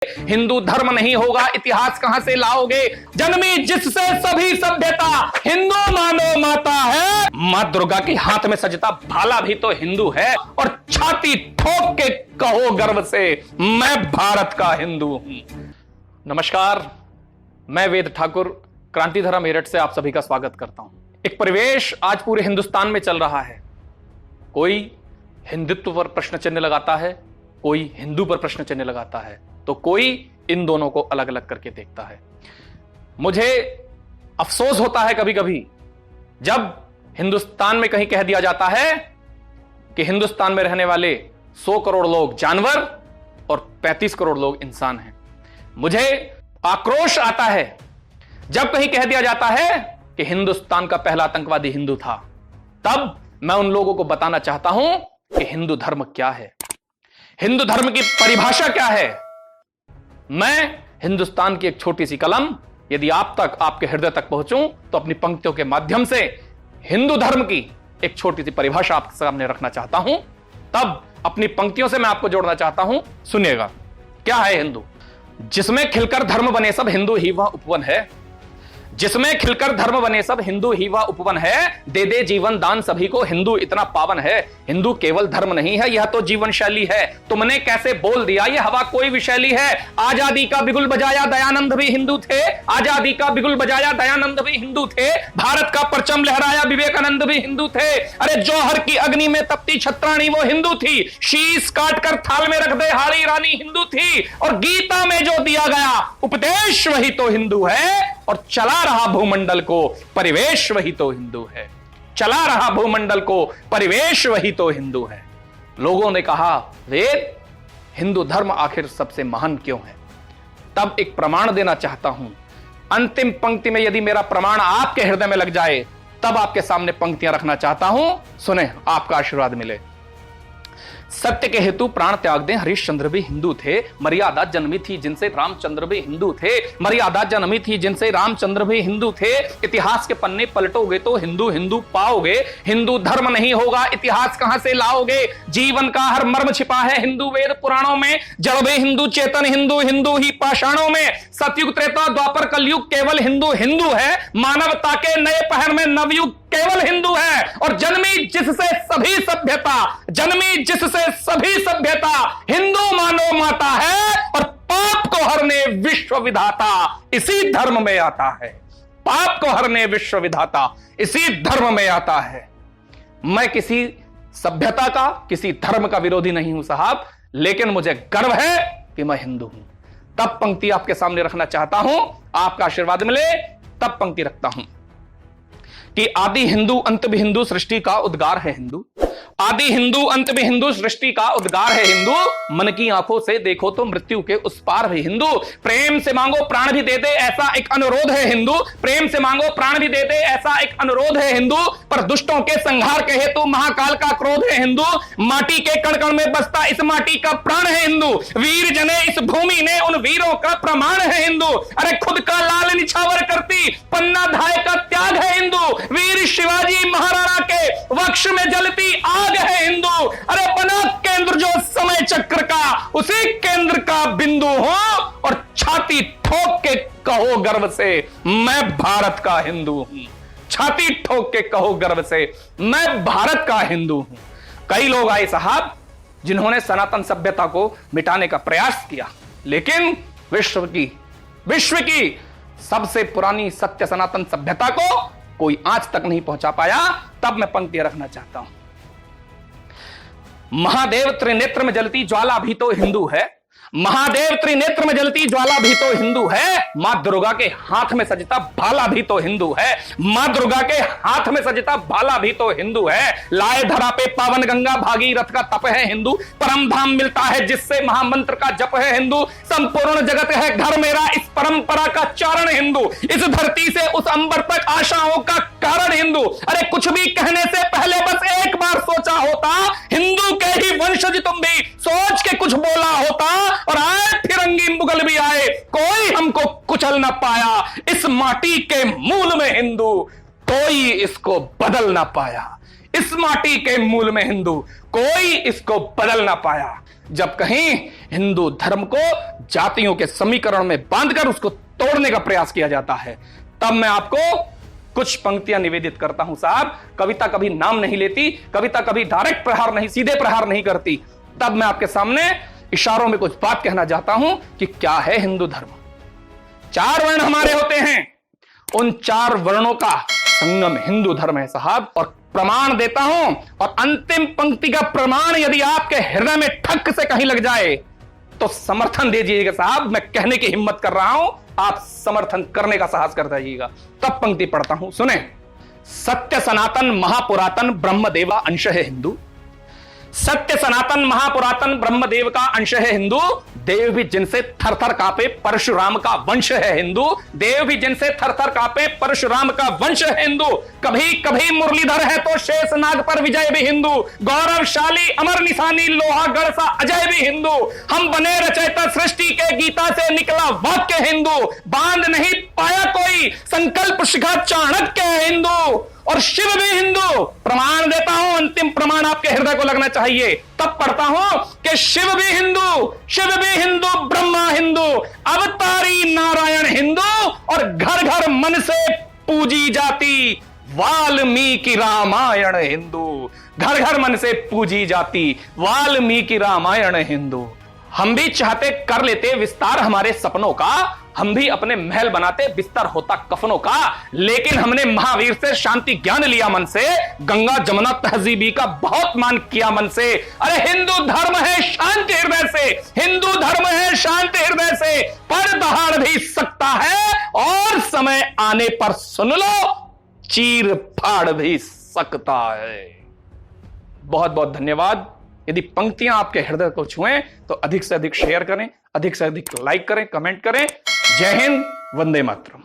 हिंदू धर्म नहीं होगा इतिहास कहां से लाओगे। जन्मी जिससे सभी सभ्यता हिंदू मानो माता है। मां दुर्गा के हाथ में सजता भाला भी तो हिंदू है। और छाती ठोक के कहो गर्व से मैं भारत का हिंदू हूं। नमस्कार, मैं वेद ठाकुर क्रांतिधरा मेरठ से आप सभी का स्वागत करता हूं। एक परिवेश आज पूरे हिंदुस्तान में चल रहा है। कोई हिंदुत्व पर प्रश्न चिन्ह लगाता है, कोई हिंदू पर प्रश्न चिन्ह लगाता है, तो कोई इन दोनों को अलग अलग करके देखता है। मुझे अफसोस होता है कभी कभी जब हिंदुस्तान में कहीं कह दिया जाता है कि हिंदुस्तान में रहने वाले 100 करोड़ लोग जानवर और 35 करोड़ लोग इंसान हैं। मुझे आक्रोश आता है जब कहीं कह दिया जाता है कि हिंदुस्तान का पहला आतंकवादी हिंदू था। तब मैं उन लोगों को बताना चाहता हूं कि हिंदू धर्म क्या है, हिंदू धर्म की परिभाषा क्या है। मैं हिंदुस्तान की एक छोटी सी कलम यदि आप तक, आपके हृदय तक पहुंचूं तो अपनी पंक्तियों के माध्यम से हिंदू धर्म की एक छोटी सी परिभाषा आपके सामने रखना चाहता हूं। तब अपनी पंक्तियों से मैं आपको जोड़ना चाहता हूं। सुनिएगा, क्या है हिंदू। जिसमें खिलकर धर्म बने सब हिंदू ही वह उपवन है। जिसमें खिलकर धर्म बने सब हिंदू ही वह उपवन है। दे दे जीवन दान सभी को हिंदू इतना पावन है। हिंदू केवल धर्म नहीं है, यह तो जीवन शैली है। तुमने कैसे बोल दिया ये हवा कोई विशैली है। आजादी का बिगुल बजाया दयानंद भी हिंदू थे। आजादी का बिगुल बजाया दयानंद भी हिंदू थे। भारत का परचम लहराया विवेकानंद भी हिंदू थे। अरे जौहर की अग्नि में तपती छत्राणी वो हिंदू थी। शीश काटकर थाल में रख दे हाड़ी रानी हिंदू थी। और गीता में जो दिया गया उपदेश वही तो हिंदू है। और चला रहा भूमंडल को परिवेश वही तो हिंदू है। चला रहा भूमंडल को परिवेश वही तो हिंदू है। लोगों ने कहा वेद, हिंदू धर्म आखिर सबसे महान क्यों है। तब एक प्रमाण देना चाहता हूं। अंतिम पंक्ति में यदि मेरा प्रमाण आपके हृदय में लग जाए तब आपके सामने पंक्तियां रखना चाहता हूं। सुने, आपका आशीर्वाद मिले। सत्य के हेतु प्राण त्याग दें हरिश्चंद्र भी हिंदू थे। मर्यादा जन्मी थी जिनसे रामचंद्र भी हिंदू थे। मर्यादा जन्मी थी जिनसे रामचंद्र भी हिंदू थे। इतिहास के पन्ने पलटोगे तो हिंदू हिंदू पाओगे। हिंदू धर्म नहीं होगा इतिहास कहां से लाओगे। जीवन का हर मर्म छिपा है हिंदू वेद पुराणों में। जड़ में हिंदू चेतन हिंदू, हिंदू ही पाषाणों में। सतयुग त्रेता द्वापर कलयुग केवल हिंदू हिंदू है। मानवता के नए पहर में नवयुग केवल हिंदू है। और जन्मी जिससे सभी सभ्यता, जन्मी जिससे सभी सभ्यता हिंदू मानो माता है। और पाप को हरने विश्व विधाता इसी धर्म में आता है। पाप को हरने विश्व विधाता इसी धर्म में आता है। मैं किसी सभ्यता का, किसी धर्म का विरोधी नहीं हूं साहब, लेकिन मुझे गर्व है कि मैं हिंदू हूं। तब पंक्ति आपके सामने रखना चाहता हूं। आपका आशीर्वाद मिले तब पंक्ति रखता हूं कि आदि हिंदू अंत भी हिंदू सृष्टि का उद्गार है हिंदू। आदि हिंदू अंत भी हिंदू सृष्टि का उद्गार है हिंदू। मन की आंखों से देखो तो मृत्यु के उस पार भी हिंदू। प्रेम से मांगो प्राण भी दे दे ऐसा एक अनुरोध है हिंदू। प्रेम से मांगो प्राण भी दे दे ऐसा एक अनुरोध है हिंदू। पर दुष्टों के संहार के हेतु महाकाल का क्रोध है हिंदू। माटी के कण कण में बसता इस माटी का प्राण है हिंदू। वीर जने इस भूमि ने उन वीरों का प्रमाण है हिंदू। अरे खुद का लाल निछावर करती पन्ना धाय का त्याग है हिंदू। वीर शिवाजी महाराणा के वक्ष में जलती आग है हिंदू। अरे बना केंद्र जो समय चक्र का उसी केंद्र का बिंदु हो। और छाती ठोक के कहो गर्व से मैं भारत का हिंदू हूं। छाती ठोक के कहो गर्व से मैं भारत का हिंदू हूं। कई लोग आए साहब जिन्होंने सनातन सभ्यता को मिटाने का प्रयास किया, लेकिन विश्व की सबसे पुरानी सत्य सनातन सभ्यता को कोई आज तक नहीं पहुंचा पाया। तब मैं पंक्तियां रखना चाहता हूं। महादेव त्रिनेत्र में जलती ज्वाला भी तो हिंदू है। महादेव त्रिनेत्र में जलती ज्वाला भी तो हिंदू है। मां दुर्गा के हाथ में सजता भाला भी तो हिंदू है। मां दुर्गा के हाथ में सजता भाला भी तो हिंदू है। लाए धरा पे पावन गंगा भागीरथ का तप है हिंदू। परम धाम मिलता है जिससे महामंत्र का जप है हिंदू। संपूर्ण जगत है घर मेरा इस परंपरा का चारण हिंदू। इस धरती से उस अंबर तक आशाओं का कारण हिंदू। अरे कुछ भी कहने से पहले बस एक बार सोचा होता। हिंदू के ही वंशज तुम भी सोच के कुछ बोला होता। और आए फिरंगी मुगल भी आए, कोई हमको कुचल ना पाया। इस माटी के मूल में हिंदू, कोई इसको बदल ना पाया। इस माटी के मूल में हिंदू, कोई इसको बदल ना पाया। जब कहीं हिंदू धर्म को जातियों के समीकरण में बांधकर उसको तोड़ने का प्रयास किया जाता है, तब मैं आपको कुछ पंक्तियां निवेदित करता हूं। साहब, कविता कभी नाम नहीं लेती, कविता कभी डायरेक्ट प्रहार नहीं, सीधे प्रहार नहीं करती। तब मैं आपके सामने इशारों में कुछ बात कहना चाहता हूं कि क्या है हिंदू धर्म। 4 वर्ण हमारे होते हैं, उन 4 वर्णों का संगम हिंदू धर्म है साहब। और प्रमाण देता हूं, और अंतिम पंक्ति का प्रमाण यदि आपके हृदय में ठक से कहीं लग जाए तो समर्थन दीजिएगा साहब। मैं कहने की हिम्मत कर रहा हूं, आप समर्थन करने का साहस कर दीजिएगा। तब पंक्ति पढ़ता हूं, सुने। सत्य सनातन महापुरातन ब्रह्मदेवा अंश है हिंदू। सत्य सनातन महापुरातन ब्रह्मदेव का अंश है हिंदू। देव भी जिनसे थर थर कांपे परशुराम का वंश है हिंदू। देव भी जिनसे थर थर कांपे परशुराम का वंश है हिंदू। कभी कभी मुरलीधर है तो शेषनाग पर विजय भी हिंदू। गौरवशाली अमर निशानी लोहागढ़ सा अजय भी हिंदू। हम बने रचयिता सृष्टि के, गीता से निकला वाक्य हिंदू। बांध नहीं पाया कोई संकल्प शिखा चाणक्य है हिंदू। और शिव भी हिंदू। प्रमाण देता हूं, अंतिम प्रमाण आपके हृदय को लगना चाहिए। तब पढ़ता हूं कि शिव भी हिंदू, शिव भी हिंदू, ब्रह्मा हिंदू, अवतारी नारायण हिंदू, और घर घर मन से पूजी जाती वाल्मीकि रामायण हिंदू। घर घर मन से पूजी जाती वाल्मीकि रामायण हिंदू। हम भी चाहते कर लेते विस्तार हमारे सपनों का, हम भी अपने महल बनाते बिस्तर होता कफनों का, लेकिन हमने महावीर से शांति ज्ञान लिया मन से, गंगा जमुना तहजीबी का बहुत मान किया मन से। अरे हिंदू धर्म है शांति हृदय से, हिंदू धर्म है शांति हृदय से, पर दहाड़ भी सकता है और समय आने पर सुन लो चीर फाड़ भी सकता है। बहुत बहुत धन्यवाद। यदि पंक्तियां आपके हृदय को छुएं तो अधिक से अधिक शेयर करें, अधिक से अधिक लाइक करें, कमेंट करें। जय हिंद, वंदे मातरम।